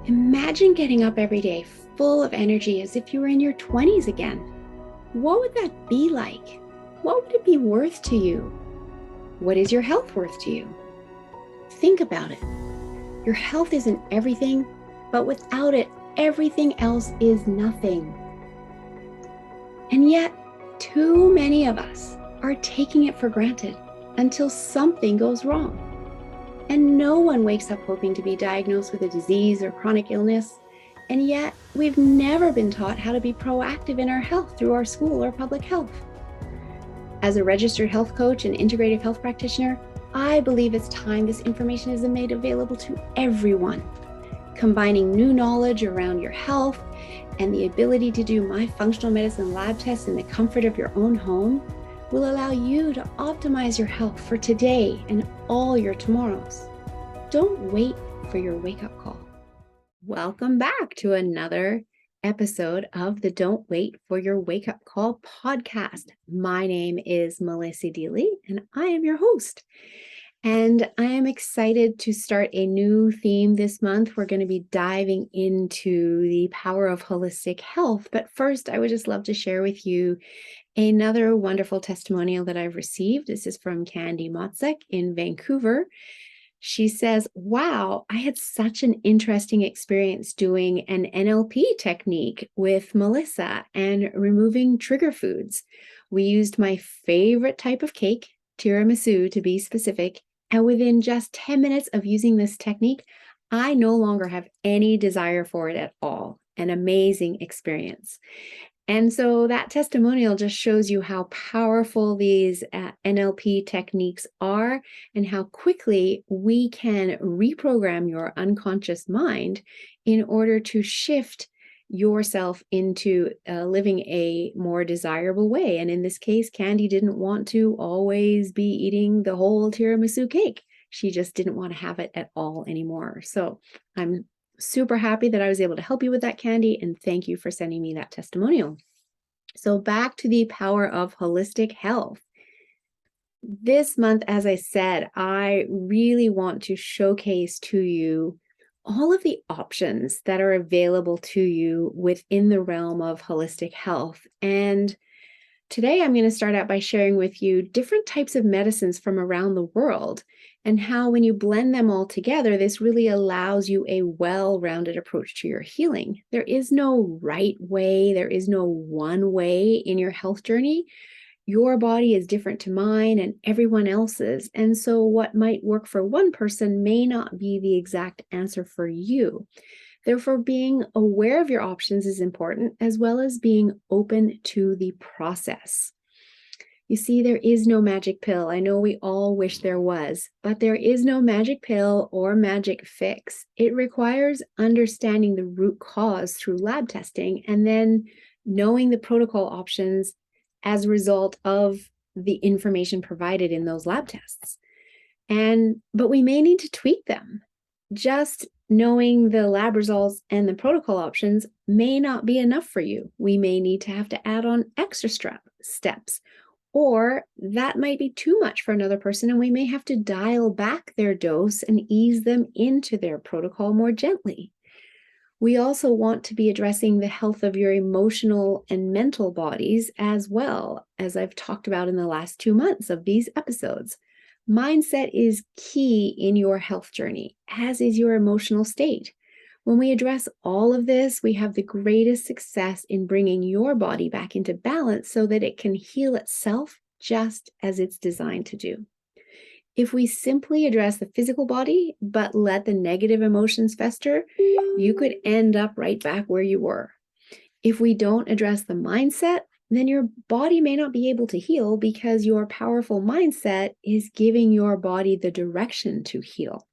Imagine getting up every day full of energy as if you were in your 20s again. What would that be like? What would it be worth to you? What is your health worth to you? Think about it. Your health isn't everything, but without it, everything else is nothing. And yet, too many of us are taking it for granted until something goes wrong. And no one wakes up hoping to be diagnosed with a disease or chronic illness. And yet, we've never been taught how to be proactive in our health through our school or public health. As a registered health coach and integrative health practitioner, I believe it's time this information is made available to everyone. Combining new knowledge around your health and the ability to do my functional medicine lab tests in the comfort of your own home will allow you to optimize your health for today and all your tomorrows. Don't wait for your wake-up call. Welcome back to another episode of the Don't Wait for Your Wake-Up Call podcast. My name is Melissa Deely, and I am your host. And I am excited to start a new theme this month. We're going to be diving into the power of holistic health. But first, I would just love to share with you another wonderful testimonial that I've received. This is from Candy Motzek in Vancouver. She says, wow, I had such an interesting experience doing an NLP technique with Melissa and removing trigger foods. We used my favorite type of cake, tiramisu to be specific, and within just 10 minutes of using this technique, I no longer have any desire for it at all. An amazing experience. And so that testimonial just shows you how powerful these NLP techniques are and how quickly we can reprogram your unconscious mind in order to shift yourself into living a more desirable way. And in this case, Candy didn't want to always be eating the whole tiramisu cake. She just didn't want to have it at all anymore. So I'm super happy that I was able to help you with that, Candy, and thank you for sending me that testimonial. So back to the power of holistic health. This month, as I said, I really want to showcase to you all of the options that are available to you within the realm of holistic health. And today I'm going to start out by sharing with you different types of medicines from around the world and how when you blend them all together, this really allows you a well-rounded approach to your healing. There is no right way. There is no one way in your health journey. Your body is different to mine and everyone else's. And so what might work for one person may not be the exact answer for you. Therefore, being aware of your options is important, as well as being open to the process. You see, there is no magic pill. I know we all wish there was, but there is no magic pill or magic fix. It requires understanding the root cause through lab testing and then knowing the protocol options as a result of the information provided in those lab tests. But we may need to tweak them. Just knowing the lab results and the protocol options may not be enough for you. We may need to have to add on extra steps, or that might be too much for another person, and we may have to dial back their dose and ease them into their protocol more gently. We also want to be addressing the health of your emotional and mental bodies as well, as I've talked about in the last 2 months of these episodes. Mindset is key in your health journey, as is your emotional state. When we address all of this, we have the greatest success in bringing your body back into balance so that it can heal itself just as it's designed to do. If we simply address the physical body, but let the negative emotions fester, you could end up right back where you were. If we don't address the mindset, then your body may not be able to heal because your powerful mindset is giving your body the direction to heal.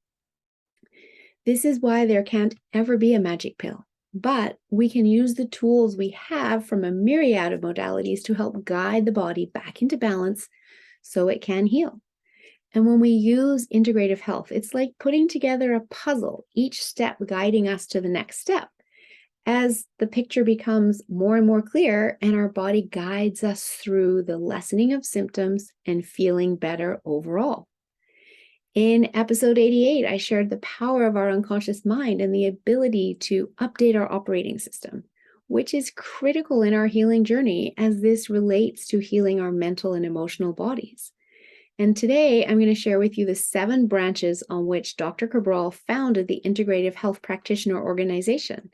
This is why there can't ever be a magic pill, but we can use the tools we have from a myriad of modalities to help guide the body back into balance so it can heal. And when we use integrative health, it's like putting together a puzzle, each step guiding us to the next step. As the picture becomes more and more clear and our body guides us through the lessening of symptoms and feeling better overall. In episode 88, I shared the power of our unconscious mind and the ability to update our operating system, which is critical in our healing journey as this relates to healing our mental and emotional bodies. And today I'm going to share with you the 7 branches on which Dr. Cabral founded the Integrative Health Practitioner Organization.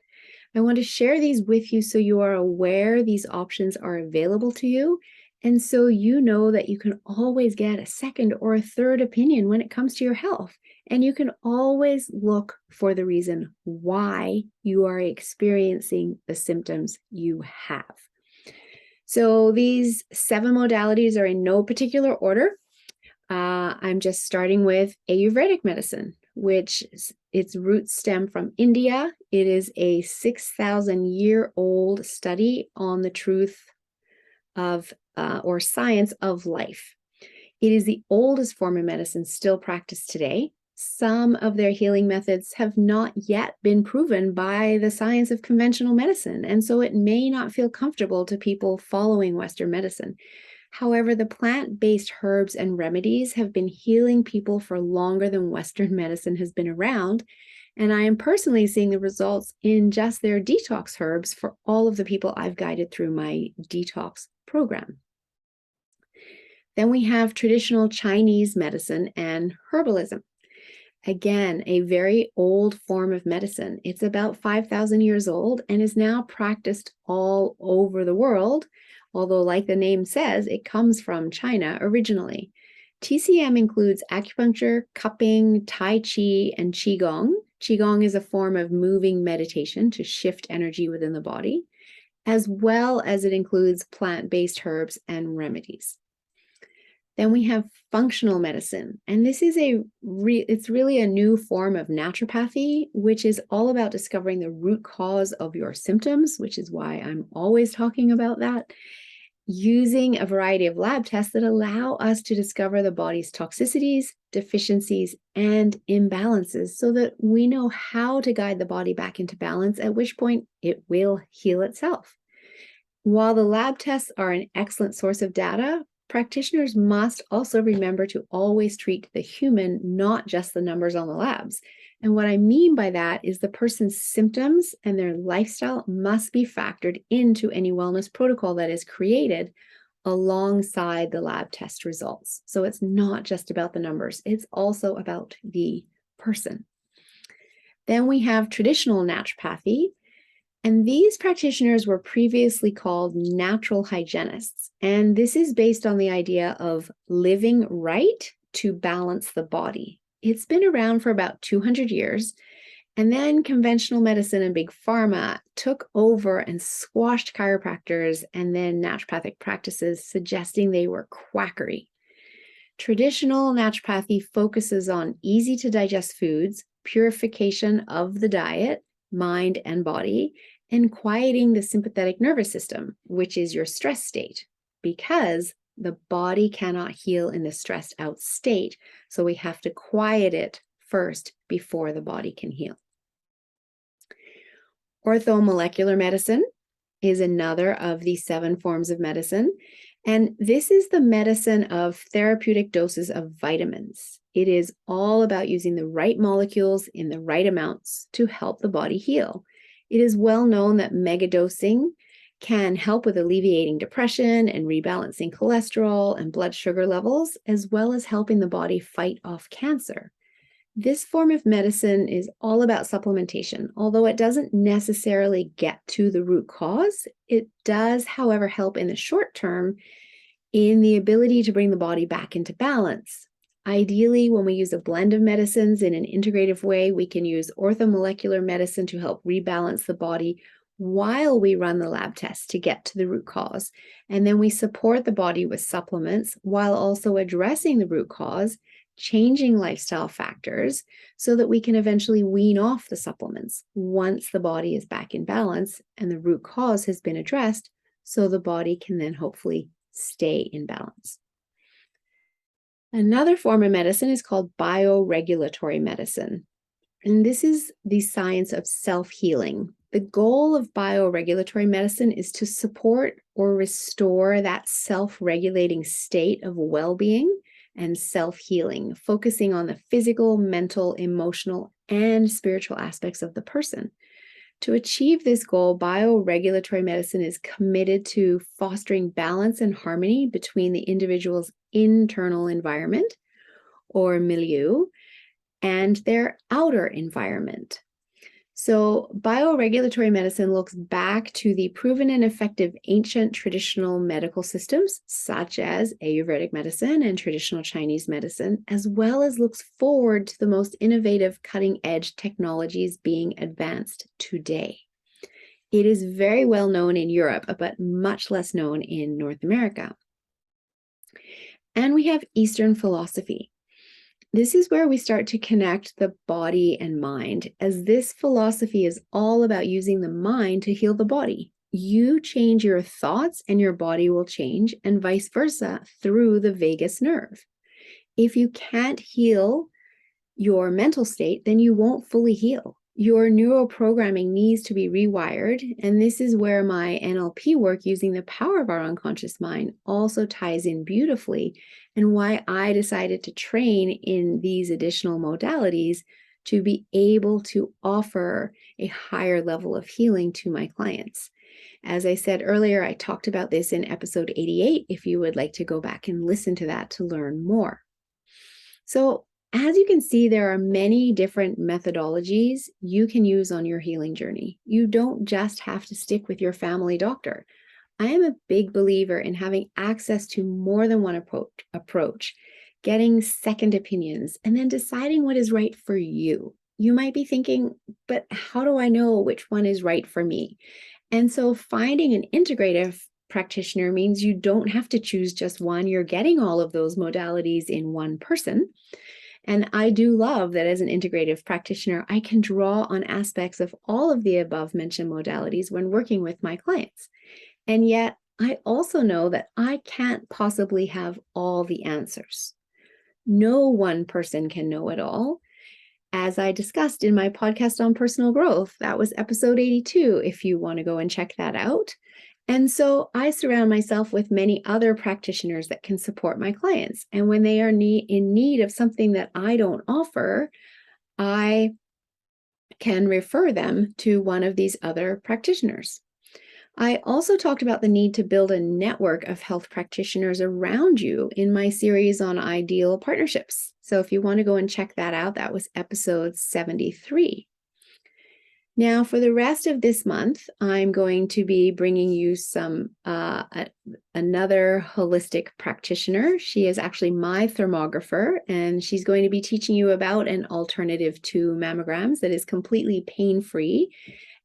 I want to share these with you so you are aware these options are available to you, and so you know that you can always get a second or a third opinion when it comes to your health. And you can always look for the reason why you are experiencing the symptoms you have. So these 7 modalities are in no particular order. I'm just starting with Ayurvedic medicine, which its roots stem from India. It is a 6,000-year-old study on the truth of or science of life. It is the oldest form of medicine still practiced today. Some of their healing methods have not yet been proven by the science of conventional medicine, and so it may not feel comfortable to people following Western medicine. However, the plant-based herbs and remedies have been healing people for longer than Western medicine has been around, and I am personally seeing the results in just their detox herbs for all of the people I've guided through my detox program. Then we have traditional Chinese medicine and herbalism. Again, a very old form of medicine. It's about 5,000 years old and is now practiced all over the world, although like the name says, it comes from China originally. TCM includes acupuncture, cupping, Tai Chi, and Qigong. Qigong is a form of moving meditation to shift energy within the body, as well as it includes plant-based herbs and remedies. Then we have functional medicine, and this is it's really a new form of naturopathy, which is all about discovering the root cause of your symptoms, which is why I'm always talking about that, using a variety of lab tests that allow us to discover the body's toxicities, deficiencies, and imbalances so that we know how to guide the body back into balance, at which point it will heal itself. While the lab tests are an excellent source of data, practitioners must also remember to always treat the human, not just the numbers on the labs. And what I mean by that is the person's symptoms and their lifestyle must be factored into any wellness protocol that is created alongside the lab test results. So it's not just about the numbers, it's also about the person. Then we have traditional naturopathy. And these practitioners were previously called natural hygienists. And this is based on the idea of living right to balance the body. It's been around for about 200 years. And then conventional medicine and big pharma took over and squashed chiropractors and then naturopathic practices, suggesting they were quackery. Traditional naturopathy focuses on easy to digest foods, purification of the diet, mind and body, and quieting the sympathetic nervous system, which is your stress state, because the body cannot heal in the stressed out state. So we have to quiet it first before the body can heal. Orthomolecular medicine is another of the 7 forms of medicine. And this is the medicine of therapeutic doses of vitamins. It is all about using the right molecules in the right amounts to help the body heal. It is well known that megadosing can help with alleviating depression and rebalancing cholesterol and blood sugar levels, as well as helping the body fight off cancer. This form of medicine is all about supplementation. Although it doesn't necessarily get to the root cause, it does, however, help in the short term in the ability to bring the body back into balance. Ideally, when we use a blend of medicines in an integrative way, we can use orthomolecular medicine to help rebalance the body while we run the lab tests to get to the root cause. And then we support the body with supplements while also addressing the root cause, changing lifestyle factors so that we can eventually wean off the supplements once the body is back in balance and the root cause has been addressed, so the body can then hopefully stay in balance. Another form of medicine is called bioregulatory medicine. And this is the science of self-healing. The goal of bioregulatory medicine is to support or restore that self-regulating state of well-being and self-healing, focusing on the physical, mental, emotional, and spiritual aspects of the person. To achieve this goal, bioregulatory medicine is committed to fostering balance and harmony between the individual's internal environment or milieu and their outer environment. So, bioregulatory medicine looks back to the proven and effective ancient traditional medical systems, such as Ayurvedic medicine and traditional Chinese medicine, as well as looks forward to the most innovative, cutting-edge technologies being advanced today. It is very well known in Europe, but much less known in North America. And we have Eastern philosophy. This is where we start to connect the body and mind, as this philosophy is all about using the mind to heal the body. You change your thoughts and your body will change, and vice versa through the vagus nerve. If you can't heal your mental state, then you won't fully heal. Your neuroprogramming needs to be rewired, and this is where my NLP work using the power of our unconscious mind also ties in beautifully, and why I decided to train in these additional modalities to be able to offer a higher level of healing to my clients. As I said earlier, I talked about this in episode 88, if you would like to go back and listen to that to learn more. So, as you can see, there are many different methodologies you can use on your healing journey. You don't just have to stick with your family doctor. I am a big believer in having access to more than one approach, getting second opinions, and then deciding what is right for you. You might be thinking, but how do I know which one is right for me? And so finding an integrative practitioner means you don't have to choose just one. You're getting all of those modalities in one person. And I do love that as an integrative practitioner, I can draw on aspects of all of the above mentioned modalities when working with my clients. And yet, I also know that I can't possibly have all the answers. No one person can know it all. As I discussed in my podcast on personal growth, that was episode 82, if you want to go and check that out. And so I surround myself with many other practitioners that can support my clients. And when they are in need of something that I don't offer, I can refer them to one of these other practitioners. I also talked about the need to build a network of health practitioners around you in my series on ideal partnerships. So if you want to go and check that out, that was episode 73. Now, for the rest of this month, I'm going to be bringing you another holistic practitioner. She is actually my thermographer, and she's going to be teaching you about an alternative to mammograms that is completely pain-free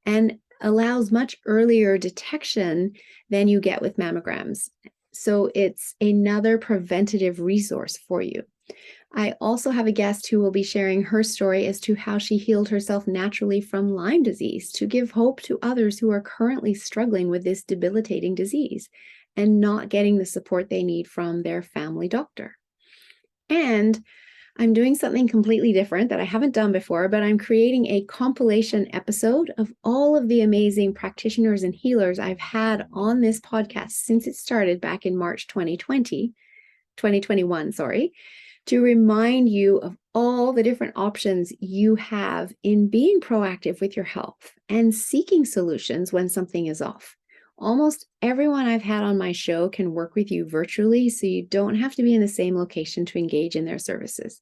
and allows much earlier detection than you get with mammograms. So it's another preventative resource for you. I also have a guest who will be sharing her story as to how she healed herself naturally from Lyme disease to give hope to others who are currently struggling with this debilitating disease and not getting the support they need from their family doctor. And I'm doing something completely different that I haven't done before, but I'm creating a compilation episode of all of the amazing practitioners and healers I've had on this podcast since it started back in March 2021, to remind you of all the different options you have in being proactive with your health and seeking solutions when something is off. Almost everyone I've had on my show can work with you virtually, so you don't have to be in the same location to engage in their services.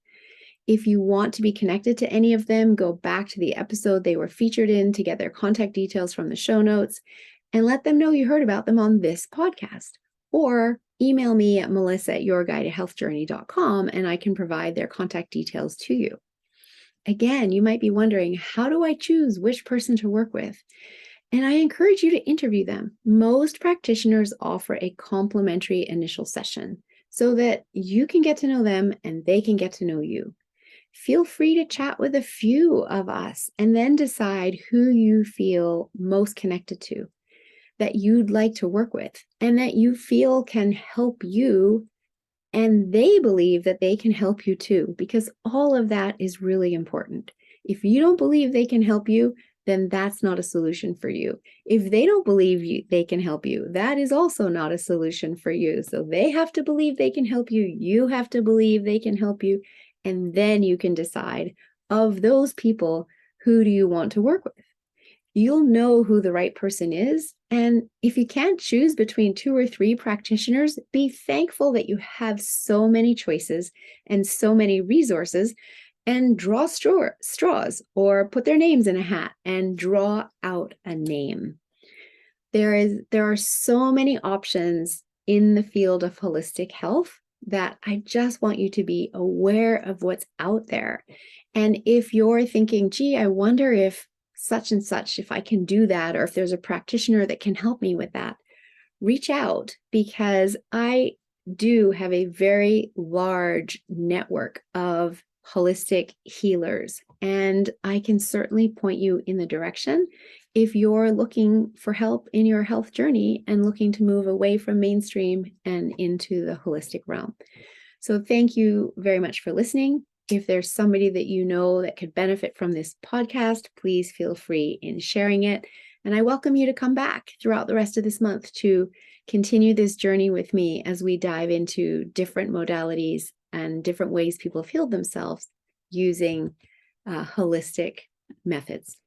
If you want to be connected to any of them, go back to the episode they were featured in to get their contact details from the show notes and let them know you heard about them on this podcast. Or email me at melissa@yourguidedhealthjourney.com and I can provide their contact details to you. Again, you might be wondering, how do I choose which person to work with? And I encourage you to interview them. Most practitioners offer a complimentary initial session so that you can get to know them and they can get to know you. Feel free to chat with a few of us and then decide who you feel most connected to, that you'd like to work with, and that you feel can help you, and they believe that they can help you too, because all of that is really important. If you don't believe they can help you, then that's not a solution for you. If they don't believe they can help you, that is also not a solution for you. So they have to believe they can help you. You have to believe they can help you. And then you can decide, of those people, who do you want to work with? You'll know who the right person is. And if you can't choose between 2 or 3 practitioners, be thankful that you have so many choices and so many resources, and draw straws or put their names in a hat and draw out a name. There are so many options in the field of holistic health that I just want you to be aware of what's out there. And if you're thinking, gee, I wonder if such and such, if I can do that, or if there's a practitioner that can help me with that, reach out, because I do have a very large network of holistic healers, and I can certainly point you in the direction if you're looking for help in your health journey and looking to move away from mainstream and into the holistic realm. So thank you very much for listening. If there's somebody that you know that could benefit from this podcast, please feel free in sharing it. And I welcome you to come back throughout the rest of this month to continue this journey with me as we dive into different modalities and different ways people have healed themselves using holistic methods.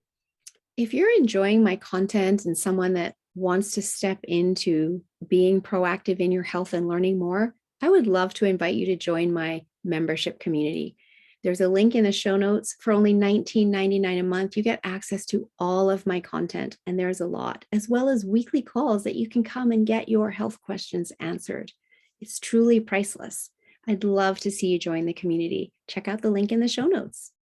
If you're enjoying my content and someone that wants to step into being proactive in your health and learning more, I would love to invite you to join my membership community. There's a link in the show notes. For only $19.99 a month, you get access to all of my content, and there's a lot, as well as weekly calls that you can come and get your health questions answered. It's truly priceless. I'd love to see you join the community. Check out the link in the show notes.